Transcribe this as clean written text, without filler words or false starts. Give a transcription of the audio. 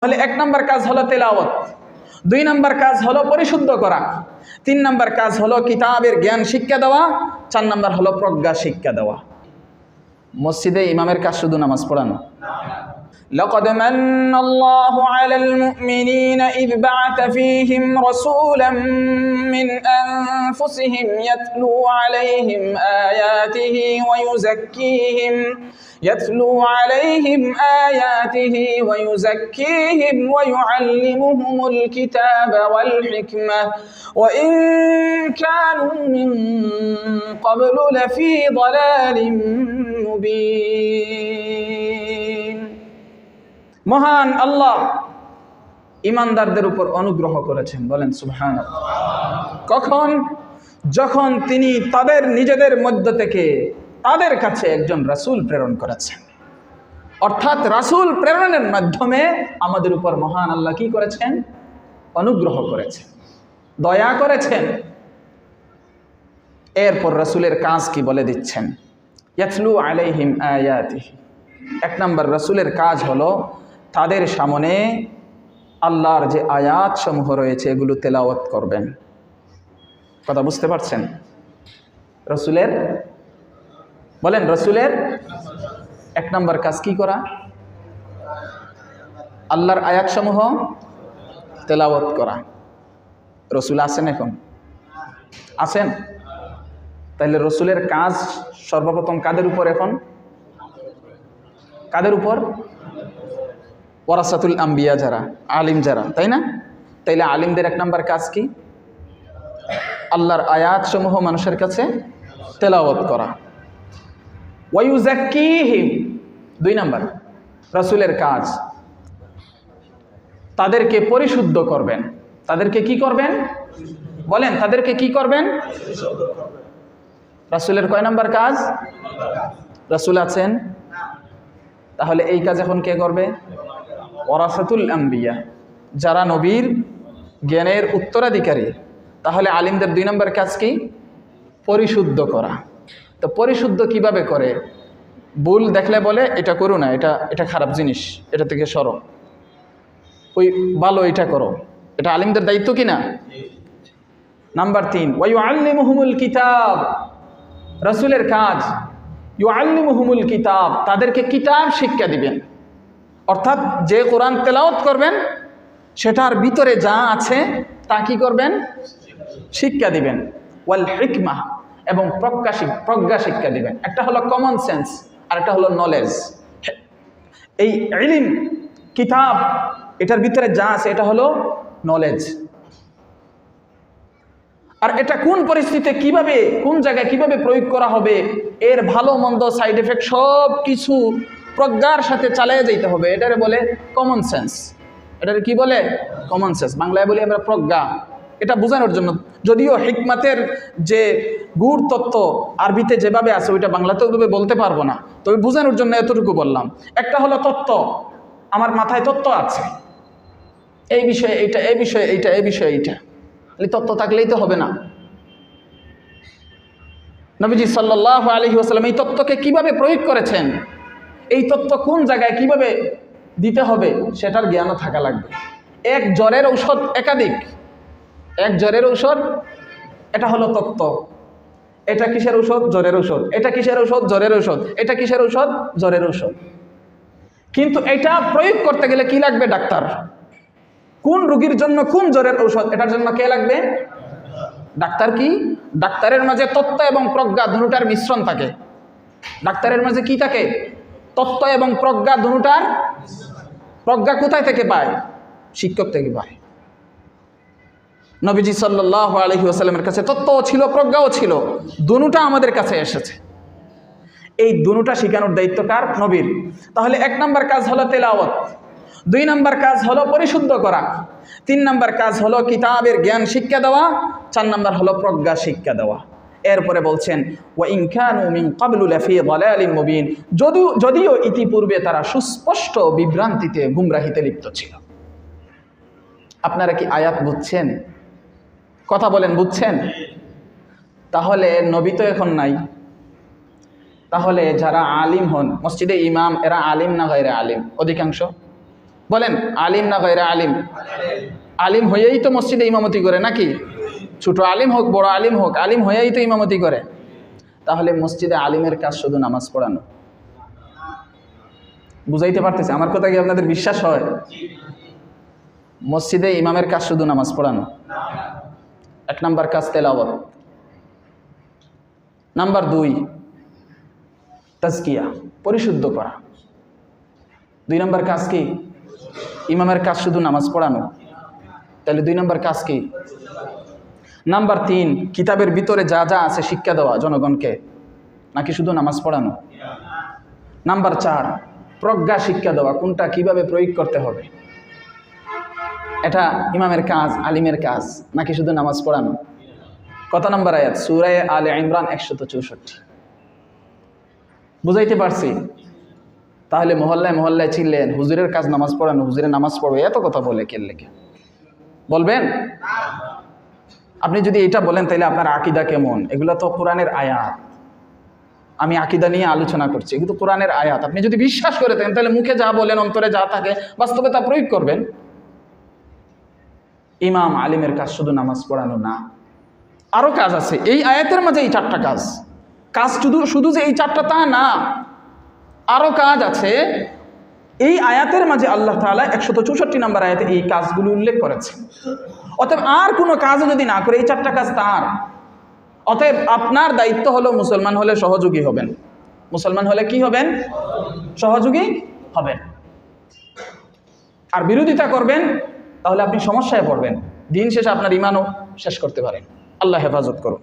তাহলে এক নাম্বার কাজ হলো তেলাওয়াত, দুই নাম্বার কাজ হলো পরিশুদ্ধ করা, তিন নাম্বার কাজ হলো কিতাবের জ্ঞান শিক্ষা দেওয়া, চার নাম্বার হলো প্রজ্ঞা শিক্ষা দেওয়া। মসজিদে ইমামের কাজ শুধু নামাজ পড়ানো। لقد من الله على المؤمنين إذ بعث فيهم رسولا من أنفسهم يتلو عليهم آياته ويزكيهم ويعلمهم الكتاب والحكمة وإن كانوا من قبل لفي ضلال مبين। মহান আল্লাহ ইমানদারদের উপর অনুগ্রহ করেছেন, বলেন সুবহানাল্লাহ। কখন? যখন তিনি তাদের নিজেদের মধ্য থেকে তাদের কাছে একজন রাসূল প্রেরণ করেছেন। অর্থাৎ রাসূল প্রেরণের মাধ্যমে আমাদের উপর মহান আল্লাহ কি করেছেন? অনুগ্রহ করেছেন, দয়া করেছেন। এরপর রাসূলের কাজ কি বলে দিচ্ছেন। ইয়াতলু আলাইহিম আয়াতিহি, এক নম্বর রাসূলের কাজ হলো তাদের সামনে আল্লাহর যে আয়াত সমূহ রয়েছে এগুলো তেলাওয়াত করবেন। কথা বুঝতে পারছেন? রাসূলের বলেন, রাসূলের এক নম্বর কাজ কি করা? আল্লাহর আয়াত সমূহ তেলাওয়াত করা। রাসূল আছেন? এখন আছেন? তাহলে রাসূলের কাজ সর্বপ্রথম কাদের উপর? এখন কাদের উপর? ওয়ারাসাতুল আম্বিয়া, যারা আলিম যারা, তাই না? তাইলে আলিমদের এক নম্বর কাজ কি? আল্লাহর আয়াত সমূহ মানুষের কাছে তেলাওয়াত করা। ওয়ায়ুযাক্কিহিম, দুই নাম্বার রাসূলের কাজ তাদেরকে পরিশুদ্ধ করবেন। তাদেরকে কি করবেন? বলেন, তাদেরকে কি করবেন? রাসূলের কয় নাম্বার কাজ? রাসূল আছেন, তাহলে এই কাজ এখন কে করবে? ওয়ারাসাতুল আম্বিয়া, যারা নবীর জ্ঞানের উত্তরাধিকারী। তাহলে আলিমদের দুই নম্বর কাজ কি? পরিশুদ্ধ করা। তো পরিশুদ্ধ কিভাবে করে? ভুল দেখলে বলে এটা করো না, এটা খারাপ জিনিস, এটা থেকে সরো, ওই ভালো এটা করো। এটা আলিমদের দায়িত্ব কি না? নাম্বার তিন, ওয়ায়ুআল্লিমুহুমুল কিতাব, রাসূলের কাজ ইউআল্লিমুহুমুল কিতাব, তাদেরকে কিতাব শিক্ষা দিবেন। অর্থাৎ যে কোরআন তেলাওয়াত করবেন সেটার ভিতরে যা আছে তা কি করবেন? শিক্ষা দিবেন। ওয়াল হিকমাহ, এবং প্রজ্ঞা শিক্ষা দিবেন। একটা হলো কমন সেন্স আর একটা হলো নলেজ। এই ইলম কিতাব এটার ভিতরে যা আছে এটা হলো নলেজ। আর এটা কোন পরিস্থিতিতে কিভাবে, কোন জায়গায় কিভাবে প্রয়োগ করা হবে, এর ভালো মন্দ সাইড এফেক্ট সব কিছু প্রজ্ঞার সাথে চালিয়ে যেতে হবে। এটারে বলে কমন সেন্স। এটারে কি বলে? Common sense. বাংলায় বলি আমরা প্রজ্ঞা। এটা বোঝানোর জন্য, যদিও হিকমাতের যে গূঢ় তত্ত্ব আরবিতে যেভাবে আছে ওইটা বাংলাতে ওইভাবে বলতে পারবো না, তবে বোঝানোর জন্য এতটুকু বললাম। একটা হলো তত্ত্ব, আমার মাথায় তত্ত্ব আছে, এই বিষয়ে এইটা, এই বিষয়ে এইটা, এই বিষয়ে এইটা, তত্ত্ব থাকলেই তো হবে না। নবীজি সাল্লাল্লাহু আলাইহি ওয়াসাল্লাম এই তত্ত্বকে কিভাবে প্রয়োগ করেছেন, এই তত্ত্ব কোন জায়গায় কিভাবে দিতে হবে সেটার জ্ঞানও থাকা লাগবে। এক জ্বরের ঔষধ একাধিক, এক জ্বরের ঔষধ, এটা হলো তত্ত্ব। এটা কিসের ঔষধ? জ্বরের ঔষধ। এটা কিসের ঔষধ? জ্বরের ঔষধ। এটা কিসের ঔষধ? জ্বরের ঔষধ। কিন্তু এটা প্রয়োগ করতে গেলে কি লাগবে? ডাক্তার। কোন রোগীর জন্য কোন জ্বরের ঔষধ, এটার জন্য কে লাগবে? ডাক্তার। কি? ডাক্তারের মাঝে তত্ত্ব এবং প্রজ্ঞা দুটার মিশ্রণ থাকে। ডাক্তারের মাঝে কি থাকে? তত্ত্ব এবং প্রজ্ঞা দুটার। প্রজ্ঞা কোথায় থেকে পায়? শিক্ষক থেকে পায়। নবীজি সাল্লাল্লাহু আলাইহি ওয়াসাল্লামের কাছে তত্ত্বও ছিল, প্রজ্ঞাও ছিল, দুটা আমাদের কাছে এসেছে। এই দুটা শেখানোর দায়িত্ব কার? নবীর। তাহলে এক নাম্বার কাজ হলো তেলাওয়াত, দুই নাম্বার কাজ হলো পরিশুদ্ধ করা, তিন নাম্বার কাজ হলো কিতাবের জ্ঞান শিক্ষা দেওয়া, চার নাম্বার হলো প্রজ্ঞা শিক্ষা দেওয়া। এরপরে বলছেন ওয়া ইন কানু মিন ক্বাবলু লাফি যালালিম মুবিন, যদিও ইতিপূর্বে তারা সুস্পষ্ট বিভ্রান্তিতে, গুমরাহিতে লিপ্ত ছিল। আপনারা কি আয়াত বুঝছেন? কথা বলেন, বুঝছেন? তাহলে নবী তো এখন নাই, তাহলে যারা আলিম হন, মসজিদে ইমাম, এরা আলিম না গায়রে আলিম? অধিকাংশ বলেন আলিম না গায়রা আলিম? আলিম হয়েই তো মসজিদে ইমামতি করে নাকি? ছোট আলিম হোক বড় আলিম হোক, আলিম হয়েই তো ইমামতি করে। তাহলে মসজিদে আলিমের কাজ শুধু নামাজ পড়ানো? বুঝাইতে পারতেছে আমার কথা কি আপনাদের বিশ্বাস হয়? মসজিদে ইমামের কাজ শুধু নামাজ পড়ানো? এক নাম্বার কাজ তেলাওয়াত। নাম্বার 2 তাজকিয়া, পরিশুদ্ধ করা। 2 নম্বর কাজ কি? ইমামের কাজ শুধু নামাজ পড়ানো? তাহলে 2 নম্বর কাজ কি? নাম্বার 3 কিতাবের ভিতরে যা যা আছে শিক্ষা দেওয়া জনগণকে, নাকি শুধু নামাজ পড়ানো? নাম্বার 4 প্রজ্ঞা শিক্ষা দেওয়া, কোনটা কিভাবে প্রয়োগ করতে হবে, এটা ইমামের কাজ, আলিমের কাজ, নাকি শুধু নামাজ পড়ানো? কত নম্বর আয়াত? সূরা আলে ইমরান 164। বুঝাইতে পারছি? তাহলে মহল্লায় মহল্লায় ছিলেন হুজুরের কাজ নামাজ পড়ানো, হুজুরে নামাজ পড়বে, এত কথা বলে কে লেগে বলবেন? আপনি যদি এটা বলেন তাহলে আপনার আকীদা কেমন? এগুলো তো কোরআনের আয়াত। আমি আকীদা নিয়ে আলোচনা করছি, এগুলো তো কোরআনের আয়াত। আপনি যদি বিশ্বাস করে থাকেন তাহলে মুখে যা বলেন, অন্তরে যা থাকে বাস্তবে তা প্রয়োগ করবেন। ইমাম আলিমের কাজ শুধু নামাজ পড়ানো না, আরো কাজ আছে এই আয়াতের মাঝে। এই 4টা কাজ, কাজ শুধু যে এই 4টা তা না, আরো কাজ আছে এই আয়াতের মাঝে। আল্লাহ তাআলা 164 নম্বর আয়াতে এই কাজগুলো উল্লেখ করেছে। অতএব আর কোনো কাজও যদি না করে, এই 4টা কাজ তার। অতএব আপনার দায়িত্ব হলো মুসলমান হলে সহযোগী হবেন। মুসলমান হলে কি হবেন? সহযোগী হবেন। আর বিরোধিতা করবেন তাহলে আপনি সমস্যায় পড়বেন, দিন শেষে আপনার ইমানও শেষ করতে পারেন। আল্লাহ হেফাজত করুন।